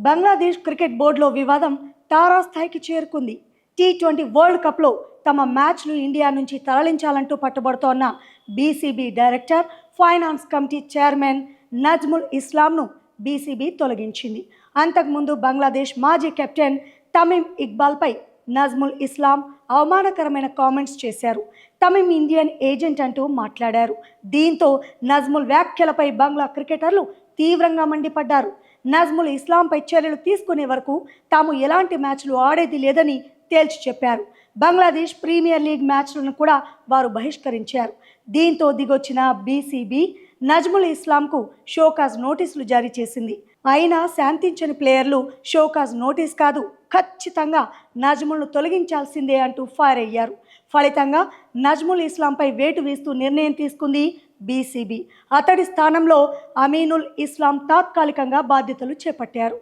Bangladesh cricket బోర్డులో వివాదం తారాస్థాయికి చేరుకుంది. టీ20 వరల్డ్ కప్లో తమ మ్యాచ్లు ఇండియా నుంచి తరలించాలంటూ పట్టుబడుతోన్న BCB director, finance committee chairman Najmul ఇస్లాంను బీసీబీ తొలగించింది. అంతకుముందు బంగ్లాదేశ్ మాజీ కెప్టెన్ తమీమ్ ఇక్బాల్పై నజ్ముల్ ఇస్లాం అవమానకరమైన కామెంట్స్ చేశారు. తమీమ్ ఇండియన్ ఏజెంట్ అంటూ మాట్లాడారు. దీంతో నజ్ముల్ వ్యాఖ్యలపై బంగ్లా క్రికెటర్లు తీవ్రంగా మండిపడ్డారు. నజ్ముల్ ఇస్లాంపై చర్యలు తీసుకునే వరకు తాము ఎలాంటి మ్యాచ్లు ఆడేది లేదని తేల్చి చెప్పారు. బంగ్లాదేశ్ ప్రీమియర్ లీగ్ మ్యాచ్లను కూడా వారు బహిష్కరించారు. దీంతో దిగొచ్చిన బీసీబీ నజ్ముల్ ఇస్లాంకు షోకాజ్ నోటీసులు జారీ చేసింది. అయినా శాంతించని ప్లేయర్లు షోకాజ్ నోటీస్ కాదు, ఖచ్చితంగా నజ్ముల్ను తొలగించాల్సిందే అంటూ ఫైర్ అయ్యారు. ఫలితంగా నజ్ముల్ ఇస్లాంపై వేటు వేస్తూ నిర్ణయం తీసుకుంది బీసీబీ. అతడి స్థానంలో అమీనుల్ ఇస్లాం తాత్కాలికంగా బాధ్యతలు చేపట్టారు.